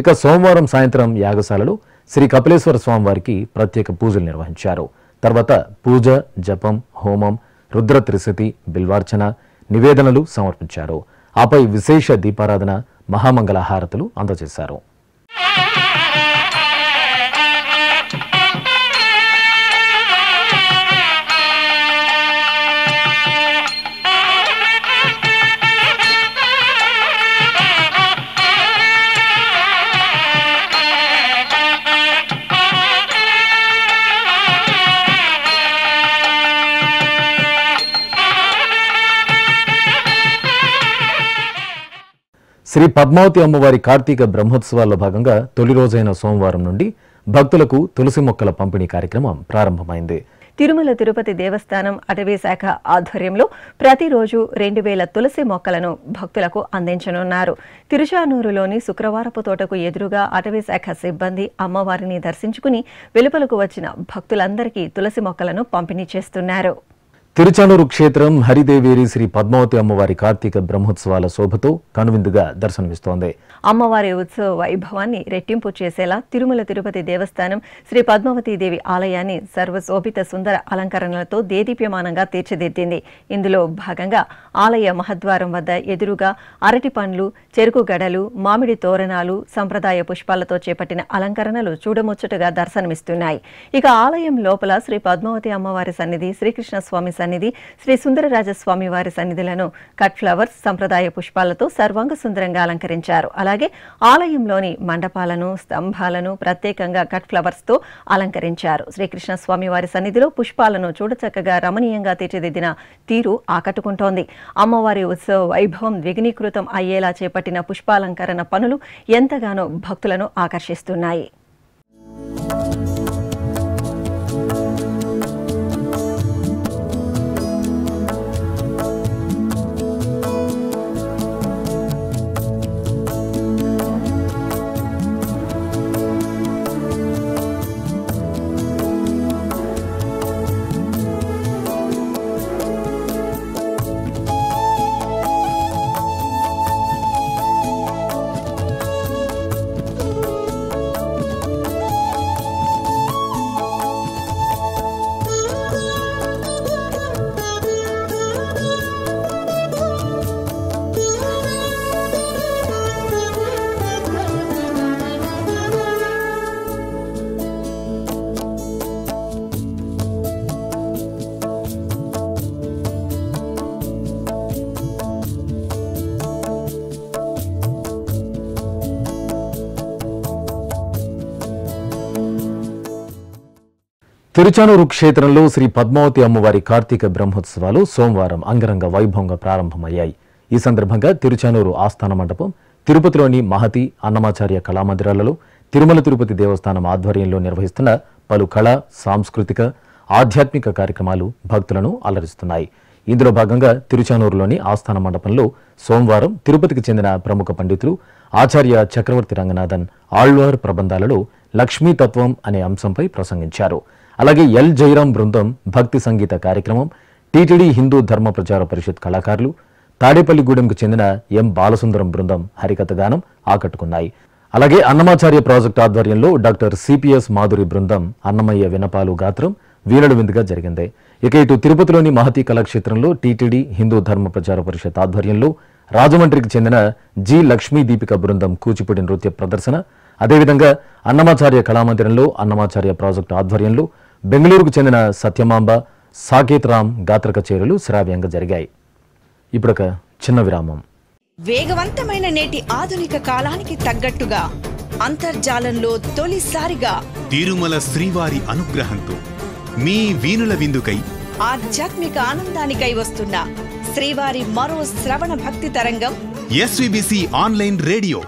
ఇక సోమవారం సాయంత్రం యాగశాలలో శ్రీ కపిలేశ్వర స్వామివారికి ప్రత్యేక పూజలు నిర్వహించారు. తర్వాత పూజ, జపం, హోమం, రుద్ర త్రిశతి, బిల్వార్చన, నివేదనలు సమర్పించారు. ఆపై విశేష దీపారాధన, మహామంగళ హారతులు అందజేశారు. శ్రీ పద్మావతి అమ్మవారి కార్తీక బ్రహ్మోత్సవాల్లో భాగంగా తొలి రోజైన సోమవారం నుండి భక్తులకు తులసి మొక్కల పంపిణీ కార్యక్రమం ప్రారంభమైంది. తిరుమల తిరుపతి దేవస్థానం అటవీ శాఖ ఆధ్వర్యంలో ప్రతిరోజు 2000 తులసి మొక్కలను భక్తులకు అందించనున్నారు. తిరుచానూరులోని శుక్రవారపు తోటకు ఎదురుగా అటవీ శాఖ సిబ్బంది అమ్మవారిని దర్శించుకుని వెలుపలకు వచ్చిన భక్తులందరికీ తులసి మొక్కలను పంపిణీ చేస్తున్నారు. తిరుచానూరు క్షేత్రం హరిదేవేరి శ్రీ పద్మావతి అమ్మవారి కార్తీక బ్రహ్మోత్సవాల శోభతో కనువిందుగా దర్శనమిస్తోంది. అమ్మవారి ఉత్సవ వైభవాన్ని రెట్టింపు చేసేలా తిరుమల తిరుపతి దేవస్థానం శ్రీ పద్మావతీదేవి ఆలయాన్ని సర్వశోభిత సుందర అలంకరణలతో దేదీప్యమానంగా తీర్చిదిద్దింది. ఇందులో భాగంగా ఆలయ మహద్వారం వద్ద ఎదురుగా అరటి పండ్లు, చెరుకు గడలు, మామిడి తోరణాలు, సంప్రదాయ పుష్పాలతో చేపట్టిన అలంకరణలు చూడముచ్చటగా దర్శనమిస్తున్నాయి. ఇక ఆలయం లోపల శ్రీ పద్మావతి అమ్మవారి సన్నిధి, శ్రీకృష్ణ స్వామి సన్నిధి, శ్రీ సుందరరాజస్వామి వారి సన్నిధులను కట్ ఫ్లవర్స్, సంప్రదాయ పుష్పాలతో సర్వాంగ సుందరంగా అలంకరించారు. అలాగే ఆలయంలోని మండపాలను, స్తంభాలను ప్రత్యేకంగా కట్ ఫ్లవర్స్ తో అలంకరించారు. శ్రీకృష్ణ స్వామి వారి సన్నిధిలో పుష్పాలను చూడచక్కగా రమణీయంగా తీర్చిదిద్దిన తీరు ఆకట్టుకుంటోంది. అమ్మవారి ఉత్సవ వైభవం ద్విగుణీకృతం అయ్యేలా చేపట్టిన పుష్పాలంకరణ పనులు ఎంతగానో భక్తులను ఆకర్షిస్తున్నాయి. తిరుచానూరు క్షేత్రంలో శ్రీ పద్మావతి అమ్మవారి కార్తీక బ్రహ్మోత్సవాలు సోమవారం అంగరంగ వైభవంగా ప్రారంభమయ్యాయి. ఈ సందర్భంగా తిరుచానూరు ఆస్థాన మండపం, తిరుపతిలోని మహతి, అన్నమాచార్య కళామందిరాలలో తిరుమల తిరుపతి దేవస్థానం ఆధ్వర్యంలో నిర్వహిస్తున్న పలు కళా, సాంస్కృతిక, ఆధ్యాత్మిక కార్యక్రమాలు భక్తులను అలరిస్తున్నాయి. ఇందులో భాగంగా తిరుచానూరులోని ఆస్థాన మండపంలో సోమవారం తిరుపతికి చెందిన ప్రముఖ పండితులు ఆచార్య చక్రవర్తి రంగనాథన్ ఆళ్వార్ ప్రబంధాలలో లక్ష్మీతత్వం అనే అంశంపై ప్రసంగించారు. అలాగే ఎల్ జయరాం బృందం భక్తి సంగీత కార్యక్రమం, టీటీడీ హిందూ ధర్మ ప్రచార పరిషత్ కళాకారులు, తాడేపల్లిగూడెంకు చెందిన ఎం బాలసుందరం బృందం హరికథ గానం ఆకట్టుకున్నాయి. అలాగే అన్నమాచార్య ప్రాజెక్టు ఆధ్వర్యంలో డాక్టర్ సిపిఎస్ మాధురి బృందం అన్నమయ్య వినపాలు గాత్రం వీణుల విందుగా జరిగింది. ఇక ఇటు తిరుపతిలోని మహతి కళాక్షేత్రంలో టీటీడీ హిందూ ధర్మ ప్రచార పరిషత్ ఆధ్వర్యంలో రాజమండ్రికి చెందిన జి లక్ష్మీ దీపిక బృందం కూచిపూడి నృత్య ప్రదర్శన, అదేవిధంగా అన్నమాచార్య కళామందిరంలో అన్నమాచార్య ప్రాజెక్టు ఆధ్వర్యంలో బెంగళూరుకు చెందిన సత్యమాంబ, సాకేత్ రామ్ గాత్ర కచేరీలు శ్రావ్యంగా జరిగాయి. ఇప్పుడొక చిన్న విరామం. వేగవంతమైన నేటి ఆధునిక కాలానికి తగ్గట్టుగా అంతర్జాలంలో తొలిసారిగా తిరుమల శ్రీవారి అనుగ్రహంతో మీ వీణుల విందుకై ఆధ్యాత్మిక ఆనందానికై వస్తున్న శ్రీవారి మరో శ్రవణ భక్తి తరంగం ఎస్విబిసి ఆన్లైన్ రేడియో.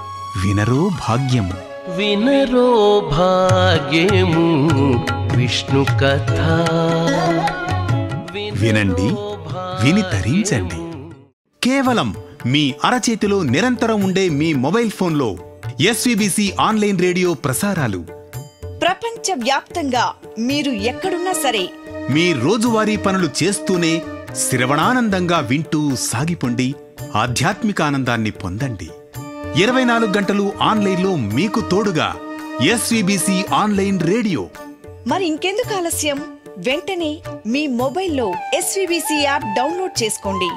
వినరో భాగ్యము, వినరో భాగ్యము విష్ణు కథ. వినండి, విని తరించండి. కేవలం మీ అరచేతిలో నిరంతరం ఉండే మీ మొబైల్ ఫోన్లో ఎస్విబిసి ఆన్లైన్ రేడియో ప్రసారాలు ప్రపంచ వ్యాప్తంగా మీరు ఎక్కడున్నా సరే మీ రోజువారీ పనులు చేస్తూనే శ్రవణానందంగా వింటూ సాగిపోండి, ఆధ్యాత్మిక ఆనందాన్ని పొందండి. 24 గంటలు ఆన్లైన్లో మీకు తోడుగా ఎస్వీబీసీ ఆన్లైన్ రేడియో. మరి ఇంకెందుకు ఆలస్యం? వెంటనే మీ మొబైల్లో ఎస్వీబీసీ యాప్ డౌన్లోడ్ చేసుకోండి.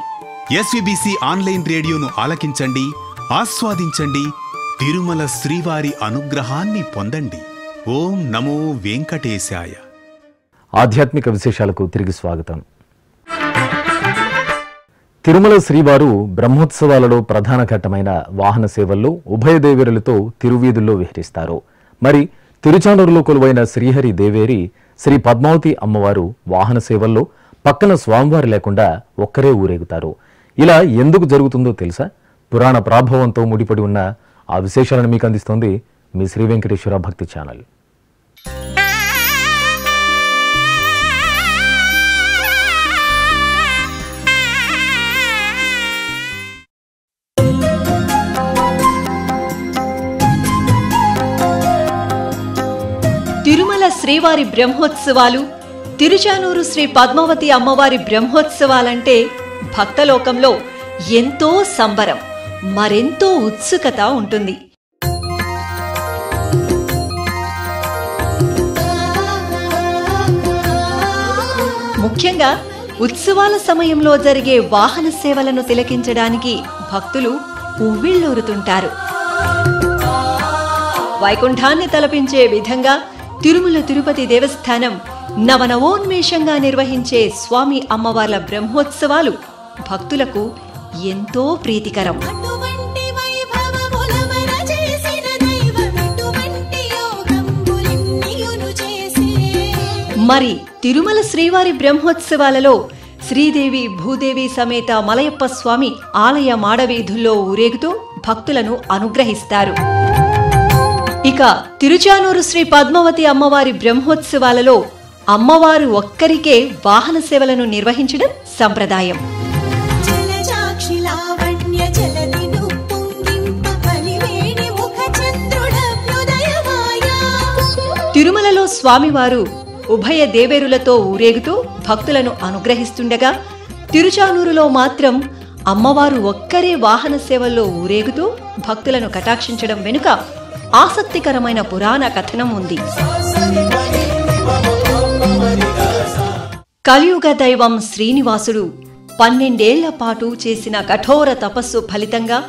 ఎస్వీబీసీ ఆన్లైన్ రేడియోను ఆలకించండి, ఆస్వాదించండి, తిరుమల శ్రీవారి అనుగ్రహాన్ని పొందండి. ఓం నమో వెంకటేశాయ. ఆధ్యాత్మిక విశేషాలకు తిరిగి స్వాగతం. తిరుమల శ్రీవారు బ్రహ్మోత్సవాలలో ప్రధాన ఘట్టమైన వాహన సేవల్లో ఉభయ దేవేరులతో తిరువీధుల్లో విహరిస్తారు. మరి తిరుచానూరులో కొలువైన శ్రీహరి దేవేరి శ్రీ పద్మావతి అమ్మవారు వాహన సేవల్లో పక్కన స్వామివారు లేకుండా ఒక్కరే ఊరేగుతారు. ఇలా ఎందుకు జరుగుతుందో తెలుసా? పురాణ ప్రాభవంతో ముడిపడి ఉన్న ఆ విశేషాలను మీకు అందిస్తోంది మీ శ్రీ వెంకటేశ్వర భక్తి ఛానల్. తిరుమల శ్రీవారి బ్రహ్మోత్సవాలు, తిరుచానూరు శ్రీ పద్మావతి అమ్మవారి బ్రహ్మోత్సవాలంటే భక్తలోకంలో ఎంతో సంబరం, మరెంతో ఉత్సుకత ఉంటుంది. ముఖ్యంగా ఉత్సవాల సమయంలో జరిగే వాహన సేవలను తిలకించడానికి భక్తులు ఉవ్విళ్లూరుతుంటారు. వైకుంఠాన్ని తలపించే విధంగా తిరుమల తిరుపతి దేవస్థానం నవనవోన్మేషంగా నిర్వహించే స్వామి అమ్మవార్ల బ్రహ్మోత్సవాలు భక్తులకు ఎంతో ప్రీతికరం. మరి తిరుమల శ్రీవారి బ్రహ్మోత్సవాలలో శ్రీదేవి భూదేవి సమేత మలయప్ప స్వామి ఆలయ మాడవీధుల్లో ఊరేగుతూ భక్తులను అనుగ్రహిస్తారు. ఇక తిరుచానూరు శ్రీ పద్మావతి అమ్మవారి బ్రహ్మోత్సవాలలో అమ్మవారు ఒక్కరికే వాహన సేవలను నిర్వహించడం సంప్రదాయం. తిరుమలలో స్వామివారు ఉభయ దేవేరులతో ఊరేగుతూ భక్తులను అనుగ్రహిస్తుండగా, తిరుచానూరులో మాత్రం అమ్మవారు ఒక్కరే వాహన సేవల్లో ఊరేగుతూ భక్తులను కటాక్షించడం వెనుక ఆసక్తికరమైన పురాణ కథనం ఉంది. కలియుగ దైవం శ్రీనివాసుడు 12 ఏళ్ల పాటు చేసిన కఠోర తపస్సు ఫలితంగా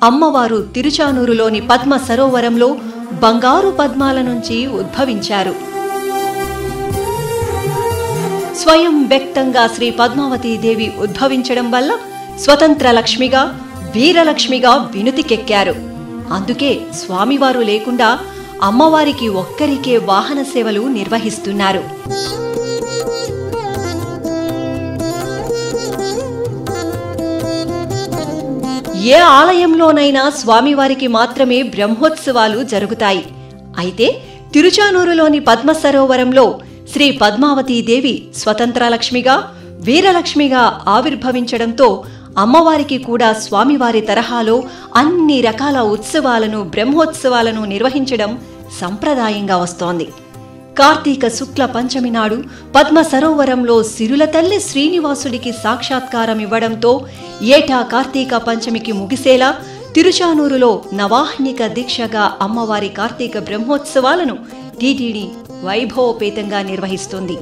అమ్మవారు తిరుచానూరులోని పద్మ సరోవరంలో బంగారు పద్మాల నుంచి ఉద్భవించారు. స్వయం వ్యక్తంగా శ్రీ పద్మావతీ దేవి ఉద్భవించడం వల్ల స్వతంత్ర లక్ష్మిగా, వీరలక్ష్మిగా వినుతికెక్కారు. అందుకే స్వామివారు లేకుండా అమ్మవారికి ఒక్కరికే వాహన సేవలు నిర్వహిస్తున్నారు. ఏ ఆలయంలోనైనా స్వామివారికి మాత్రమే బ్రహ్మోత్సవాలు జరుగుతాయి. అయితే తిరుచానూరులోని పద్మ సరోవరంలో శ్రీ పద్మావతీదేవి స్వతంత్రలక్ష్మిగా, వీరలక్ష్మిగా ఆవిర్భవించడంతో అమ్మవారికి కూడా స్వామివారి తరహాలో అన్ని రకాల ఉత్సవాలను, బ్రహ్మోత్సవాలను నిర్వహించడం సంప్రదాయంగా వస్తోంది. కార్తీక శుక్ల పంచమి నాడు పద్మ సరోవరంలో సిరుల తల్లి శ్రీనివాసుడికి సాక్షాత్కారం ఇవ్వడంతో ఏటా కార్తీక పంచమికి ముగిసేలా తిరుచానూరులో నవాహ్నిక దీక్షగా అమ్మవారి కార్తీక బ్రహ్మోత్సవాలను టీటీడీ వైభవోపేతంగా నిర్వహిస్తుంది.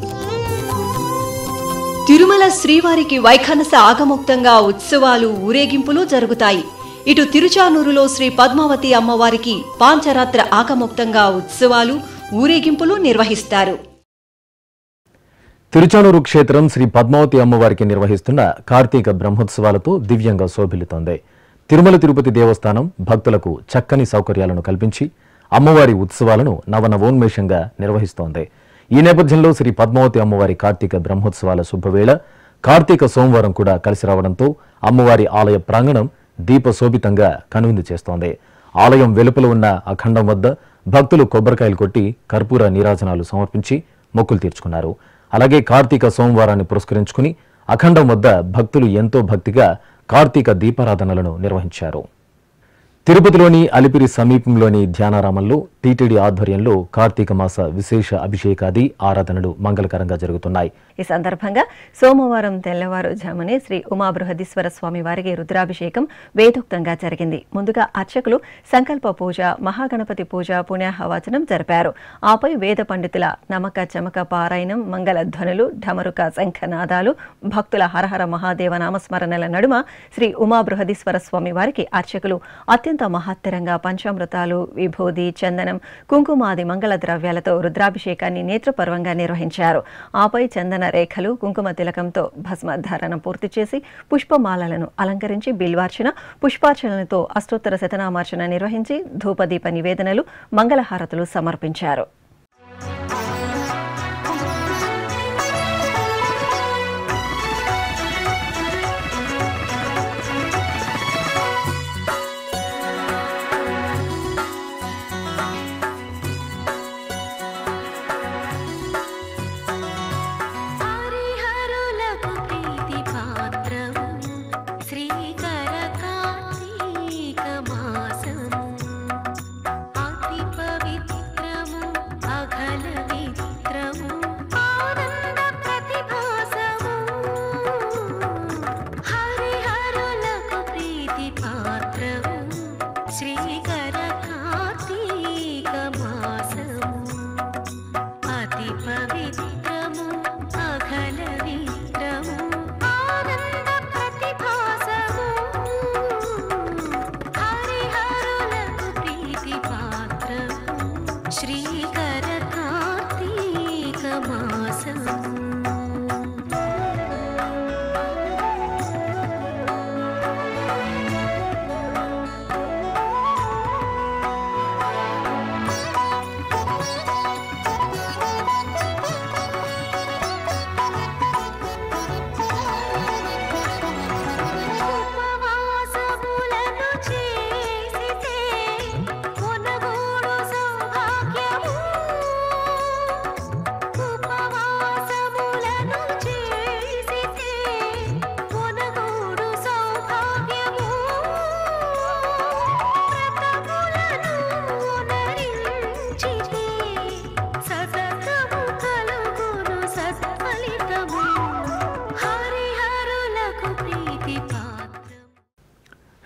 తిరుమల శ్రీవారికి వైఖానస ఆగముక్తంగా ఉత్సవాలు, ఊరేగింపులు జరుగుతాయి. ఇటు తిరుచానూరులో శ్రీ పద్మావతి అమ్మవారికి పాంచరాత్ర ఆగముక్తంగా ఉత్సవాలు, ఊరేగింపులు నిర్వహిస్తారు. తిరుచానూరు క్షేత్రం శ్రీ పద్మావతి అమ్మవారికి నిర్వహిస్తున్న కార్తీక బ్రహ్మోత్సవాలతో దివ్యంగా శోభిల్లుతోంది. తిరుమల తిరుపతి దేవస్థానం భక్తులకు చక్కని సౌకర్యాలను కల్పించి అమ్మవారి ఉత్సవాలను నవనవోన్మేషంగా నిర్వహిస్తోంది. ఈ నేపథ్యంలో శ్రీ పద్మావతి అమ్మవారి కార్తీక బ్రహ్మోత్సవాల శుభవేళ కార్తీక సోమవారం కూడా కలిసి రావడంతో అమ్మవారి ఆలయ ప్రాంగణం దీపశోభితంగా కనువిందు చేస్తోంది. ఆలయం వెలుపల ఉన్న అఖండం వద్ద భక్తులు కొబ్బరికాయలు కొట్టి కర్పూర నీరాజనాలు సమర్పించి మొక్కులు తీర్చుకున్నారు. అలాగే కార్తీక సోమవారాన్ని పురస్కరించుకుని అఖండం వద్ద భక్తులు ఎంతో భక్తిగా కార్తీక దీపారాధనలను నిర్వహించారు. తిరుపతిలోని అలిపిరి సమీపంలోని ధ్యానారామంలో టీటీడీ ఆధ్వర్యంలో కార్తీక మాస విశేష అభిషేకాది ఆరాధనలు మంగళకరంగా జరుగుతున్నాయి. ఈ సందర్భంగా సోమవారం తెల్లవారుజామునే శ్రీ ఉమా బృహదీశ్వర స్వామి వారికి రుద్రాభిషేకం వేదోక్తంగా జరిగింది. ముందుగా అర్చకులు సంకల్ప పూజ, మహాగణపతి పూజ, పుణ్యాహవాచనం జరిపారు. ఆపై వేద పండితుల నమక చమక పారాయణం, మంగళ ధ్వనులు, ఢమరుక శంఖనాదాలు, భక్తుల హరహర మహాదేవ నామస్మరణల నడుమ శ్రీ ఉమా బృహదీశ్వర స్వామి వారికి అర్చకులు అత్యంత మహత్తరంగా పంచామృతాలు, విభూది, చందనం, కుంకుమాది మంగళ ద్రవ్యాలతో రుద్రాభిషేకాన్ని నేత్రపర్వంగా నిర్వహించారు. ఆపై చందన రేఖలు, కుంకుమ తిలకంతో భస్మధారణ పూర్తి చేసి పుష్పమాలలను అలంకరించి బిల్వార్చన, పుష్పార్చనలతో అష్టోత్తర శతనామార్చన నిర్వహించి ధూపదీప నివేదనలు, మంగళహారతులు సమర్పించారు.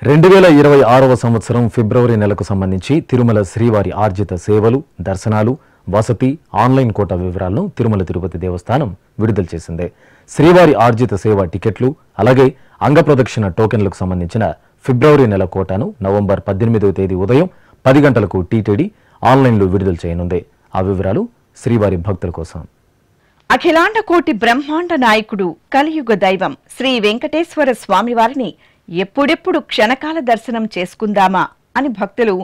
రెండు 2026వ సంవత్సరం ఫిబ్రవరి నెలకు సంబంధించి తిరుమల శ్రీవారి ఆర్జిత సేవలు, దర్శనాలు, వసతి, ఆన్లైన్ కోటా వివరాలను తిరుమల తిరుపతి దేవస్థానం విడుదల చేసింది. శ్రీవారి ఆర్జిత సేవ టికెట్లు, అలాగే అంగప్రదక్షిణ టోకెన్లకు సంబంధించిన ఫిబ్రవరి నెల కోటాను నవంబర్ 18వ తేదీ ఉదయం 10 గంటలకు టీటీడీ ఆన్లైన్లో విడుదల చేయనుంది. ఆ వివరాలు శ్రీవారి భక్తుల కోసం. అఖిలాండ కోటి బ్రహ్మాండ నాయకుడు, కలియుగ దైవం శ్రీ వెంకటేశ్వర స్వామివారిని ఎప్పుడెప్పుడు క్షణకాల దర్శనం చేసుకుందామా అని భక్తులు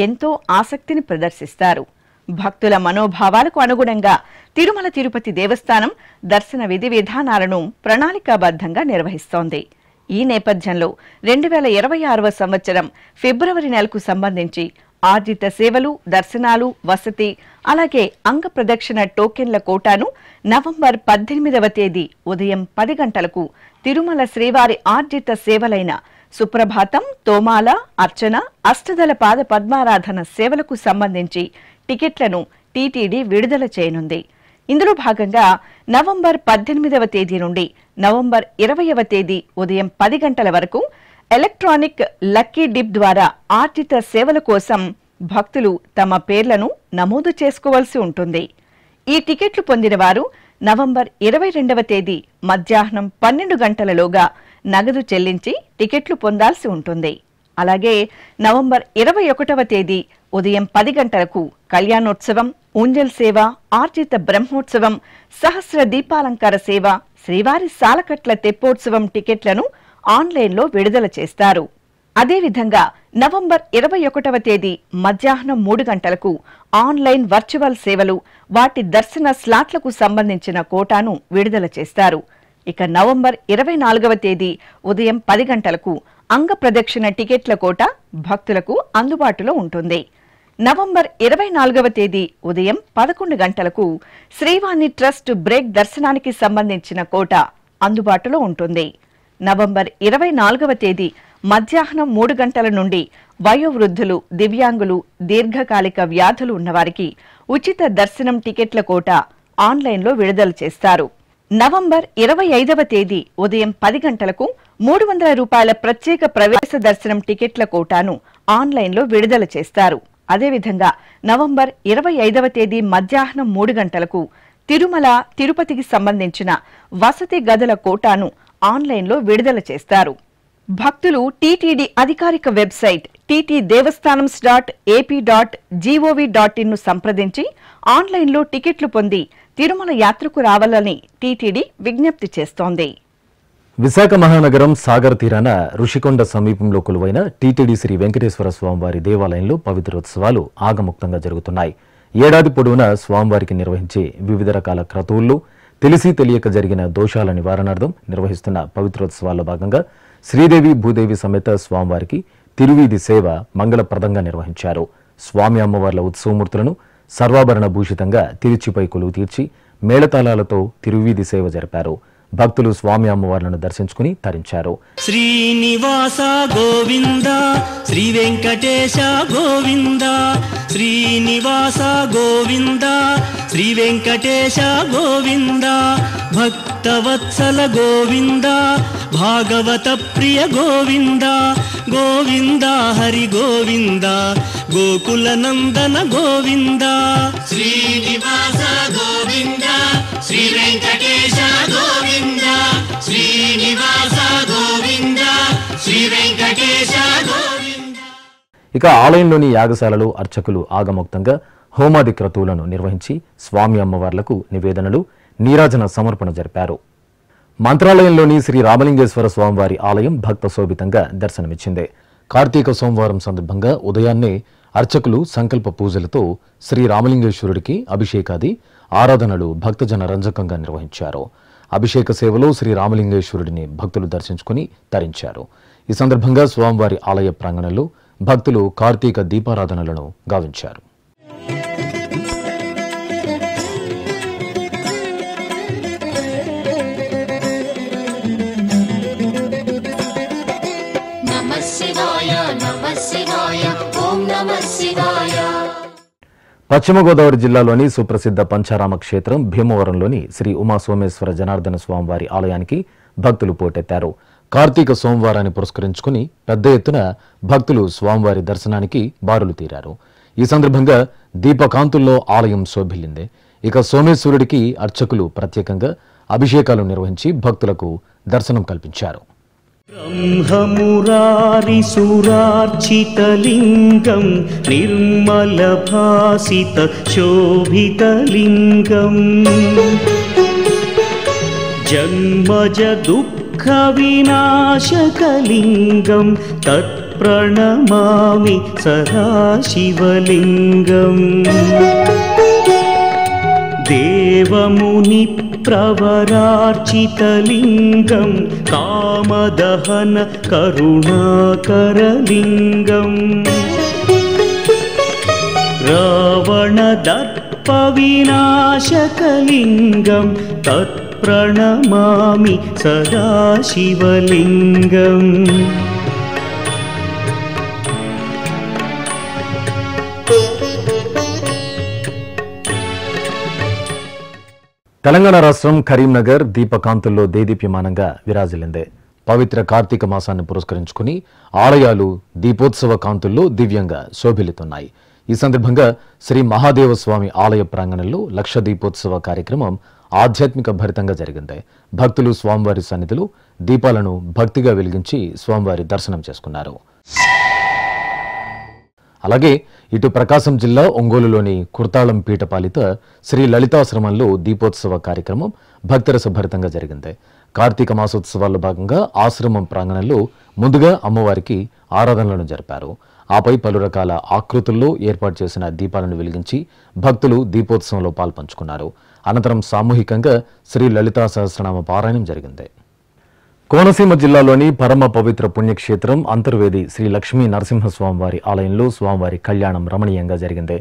ఎంతో ఆసక్తిని ప్రదర్శిస్తారు. భక్తుల మనోభావాలకు అనుగుణంగా తిరుమల తిరుపతి దేవస్థానం దర్శన విధి విధానాలను ప్రణాళికాబద్ధంగా నిర్వహిస్తోంది. ఈ నేపథ్యంలో 2026వ సంవత్సరం ఫిబ్రవరి నెలకు సంబంధించి ఆర్జిత సేవలు, దర్శనాలు, వసతి, అలాగే అంగ ప్రదక్షిణ టోకెన్ల కోటాను నవంబర్ 18వ తేదీ ఉదయం 10 గంటలకు తిరుమల శ్రీవారి ఆర్జిత సేవలైన సుప్రభాతం, తోమాల, అర్చన, అష్టదళ పాద పద్మారాధన సేవలకు సంబంధించి టికెట్లను టీటీడీ విడుదల చేయనుంది. ఇందులో భాగంగా నవంబర్ 18వ తేదీ నుండి నవంబర్ 20వ తేదీ ఉదయం 10 గంటల వరకు ఎలక్ట్రానిక్ లక్కీ డిప్ ద్వారా ఆర్జిత సేవల కోసం భక్తులు తమ పేర్లను నమోదు చేసుకోవాల్సి ఉంటుంది. ఈ టికెట్లు పొందిన వారు నవంబర్ 22వ తేదీ మధ్యాహ్నం 12 గంటలలోగా నగదు చెల్లించి టికెట్లు పొందాల్సి ఉంటుంది. అలాగే నవంబర్ 21వ తేదీ ఉదయం 10 గంటలకు కళ్యాణోత్సవం, ఊంజల్ సేవ, ఆర్జిత బ్రహ్మోత్సవం, సహస్ర దీపాలంకార సేవ, శ్రీవారి సాలకట్ల తెప్పోత్సవం టికెట్లను ఆన్లైన్లో విడుదల చేస్తారు. అదేవిధంగా నవంబర్ 21వ తేదీ మధ్యాహ్నం 3 గంటలకు ఆన్లైన్ వర్చువల్ సేవలు, వాటి దర్శన స్లాట్లకు సంబంధించిన కోటాను విడుదల చేస్తారు. ఇక నవంబర్ 24వ తేదీ ఉదయం 10 గంటలకు అంగ ప్రదక్షిణ టికెట్ల కోట భక్తులకు అందుబాటులో ఉంటుంది. నవంబర్ 24వ తేదీ ఉదయం 11 గంటలకు శ్రీవాణి ట్రస్ట్ బ్రేక్ దర్శనానికి సంబంధించిన కోట అందుబాటులో ఉంటుంది. నవంబర్ 24వ తేదీ మధ్యాహ్నం 3 గంటల నుండి వయోవృద్ధులు, దివ్యాంగులు, దీర్ఘకాలిక వ్యాధులు ఉన్నవారికి ఉచిత దర్శనం టికెట్ల కోట ఆన్లైన్లో విడుదల చేస్తారు. నవంబర్ 25వ తేదీ ఉదయం 10 గంటలకు 300 రూపాయల ప్రత్యేక ప్రవేశ దర్శనం టికెట్ల కోటాను ఆన్లైన్లో విడుదల చేస్తారు. అదేవిధంగా నవంబర్ 25వ తేదీ మధ్యాహ్నం 3 గంటలకు తిరుమల తిరుపతికి సంబంధించిన వసతి గదుల కోటాను ఆన్లైన్లో విడుదల చేస్తారు. భక్తులు టీటీడీ అధికారిక వెబ్సైట్ ttdevastanams.ap.gov.in ను సంప్రదించి ఆన్లైన్లో టికెట్లు పొంది తిరుమల యాత్రకు రావాలని టీటీడీ విజ్ఞప్తి చేస్తోంది. విశాఖ మహానగరం సాగర్ తీరాన ఋషికొండ సమీపంలో కొలువైన టీటీడీ శ్రీ వెంకటేశ్వర స్వామివారి దేవాలయంలో పవిత్రోత్సవాలు ఆగముక్తంగా జరుగుతున్నాయి. ఏడాది పొడవునా స్వామివారికి నిర్వహించే వివిధ రకాల క్రతువుల్లో తెలిసి తెలియక జరిగిన దోషాల నివారణార్థం నిర్వహిస్తున్న పవిత్రోత్సవాల్లో భాగంగా శ్రీదేవి భూదేవి సమేత స్వామివారికి తిరువీధి సేవ మంగళప్రదంగా నిర్వహించారు. స్వామి అమ్మవార్ల ఉత్సవమూర్తులను సర్వాభరణ భూషితంగా తిరుచిపై కొలువు తీర్చి మేళతాళాలతో తిరువీధి సేవ జరిపారు. భక్తులు స్వామి అమ్మవార్లను దర్శించుకుని తరించారు. శ్రీనివాస గోవింద శ్రీ వెంకటేశ గోవింద శ్రీనివాస గోవింద శ్రీ వెంకటేశ గోవింద భక్తవత్సల గోవింద భాగవత ప్రియ గోవింద గోవింద హరి గోవింద గోకుల నందన గోవింద శ్రీనివాస గోవింద శ్రీ వెంకటేశ గోవింద శ్రీనివాస గోవింద శ్రీ వెంకటేశ గోవింద. ఇక ఆలయంలోని యాగశాలలో అర్చకులు ఆగమోక్తంగా హోమాది క్రతువులను నిర్వహించి స్వామి అమ్మవార్లకు నివేదనలు నీరాజన సమర్పణ జరిపారు. మంత్రాలయంలోని శ్రీ రామలింగేశ్వర స్వామివారి ఆలయం భక్త శోభితంగా దర్శనమిచ్చింది. కార్తీక సోమవారం సందర్భంగా ఉదయాన్నే అర్చకులు సంకల్ప పూజలతో శ్రీ రామలింగేశ్వరుడికి అభిషేకాది ఆరాధనలు భక్తజన రంజకంగా నిర్వహించారు. అభిషేక సేవలో శ్రీ రామలింగేశ్వరుడిని భక్తులు దర్శించుకుని తరించారు. ఈ సందర్భంగా స్వామివారి ఆలయ ప్రాంగణంలో భక్తులు కార్తీక దీపారాధనలను గావించారు. పశ్చిమ గోదావరి జిల్లాలోని సుప్రసిద్ధ పంచారామ క్షేత్రం భీమవరంలోని శ్రీ ఉమా సోమేశ్వర జనార్దన స్వామివారి ఆలయానికి భక్తులు పోటెత్తారు. కార్తీక సోమవారాన్ని పురస్కరించుకుని పెద్ద ఎత్తున భక్తులు స్వామివారి దర్శనానికి బారులు తీరారు. ఈ సందర్భంగా దీపకాంతుల్లో ఆలయం శోభిల్లింది. ఇక సోమేశ్వరుడికి అర్చకులు ప్రత్యేకంగా అభిషేకాలు నిర్వహించి భక్తులకు దర్శనం కల్పించారు. బ్రహ్మమురారిసురార్చితలింగం నిర్మలభాసిత శోభితలింగం జన్మజ దుఃఖ వినాశకలింగం తత్ప్రణమామి సదాశివలింగం దేవముని ప్రవరార్చితలింగం కామదహన కరుణాకరలింగం రావణదర్ప వినాశకలింగం తత్ప్రణమామి సదాశివలింగం తెలంగాణ రాష్ట్రం కరీంనగర్ దీపకాంతుల్లో దేదీప్యమానంగా విరాజిల్లింది. పవిత్ర కార్తీక మాసాన్ని పురస్కరించుకుని ఆలయాలు దీపోత్సవ కాంతుల్లో దివ్యంగా శోభిల్లుతున్నాయి. ఈ సందర్భంగా శ్రీ మహాదేవస్వామి ఆలయ ప్రాంగణంలో లక్ష దీపోత్సవ కార్యక్రమం ఆధ్యాత్మిక భరితంగా జరిగింది. భక్తులు స్వామివారి సన్నిధిలో దీపాలను భక్తిగా వెలిగించి స్వామివారి దర్శనం చేసుకున్నారు. అలాగే ఇటు ప్రకాశం జిల్లా ఒంగోలులోని కుర్తాళం పీఠపాలిత శ్రీ లలితాశ్రమంలో దీపోత్సవ కార్యక్రమం భక్తిరస భరితంగా జరిగింది. కార్తీక మాసోత్సవాల్లో భాగంగా ఆశ్రమం ప్రాంగణంలో ముందుగా అమ్మవారికి ఆరాధనలను జరిపారు. ఆపై పలు రకాల ఆకృతుల్లో ఏర్పాటు చేసిన దీపాలను వెలిగించి భక్తులు దీపోత్సవంలో పాల్పంచుకున్నారు. అనంతరం సామూహికంగా శ్రీ లలితా సహస్రనామ పారాయణం జరిగింది. కోనసీమ జిల్లాలోని పరమ పవిత్ర పుణ్యక్షేత్రం అంతర్వేది శ్రీ లక్ష్మీ నరసింహస్వామివారి ఆలయంలో స్వామివారి కళ్యాణం రమణీయంగా జరిగింది.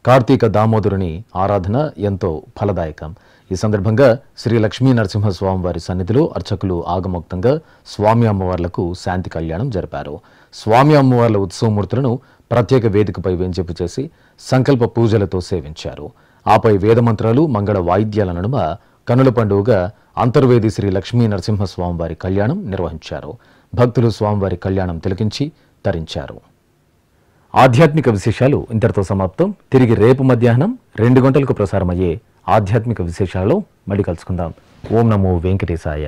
కార్తీక దామోదరుని ఆరాధన ఎంతో ఫలదాయకం. ఈ సందర్భంగా శ్రీ లక్ష్మీ నరసింహస్వామివారి సన్నిధిలో అర్చకులు ఆగమోక్తంగా స్వామి అమ్మవార్లకు శాంతి కళ్యాణం జరిపారు. స్వామి అమ్మవార్ల ఉత్సవమూర్తులను ప్రత్యేక వేదికపై వేంచేపు చేసి సంకల్ప పూజలతో సేవించారు. ఆపై వేదమంత్రాలు మంగళ వాయిద్యాల నడుమ కన్నుల పండుగగా అంతర్వేది శ్రీ లక్ష్మీ నరసింహస్వామివారి కళ్యాణం నిర్వహించారు. భక్తులు స్వామివారి కళ్యాణం తిలకించి తరించారు. ఆధ్యాత్మిక విశేషాలు ఇంతటితో సమాప్తం. తిరిగి రేపు మధ్యాహ్నం 2 గంటలకు ప్రసారమయ్యే ఆధ్యాత్మిక విశేషాల్లో మళ్ళీ కలుసుకుందాం. ఓం నమో వెంకటేశాయ.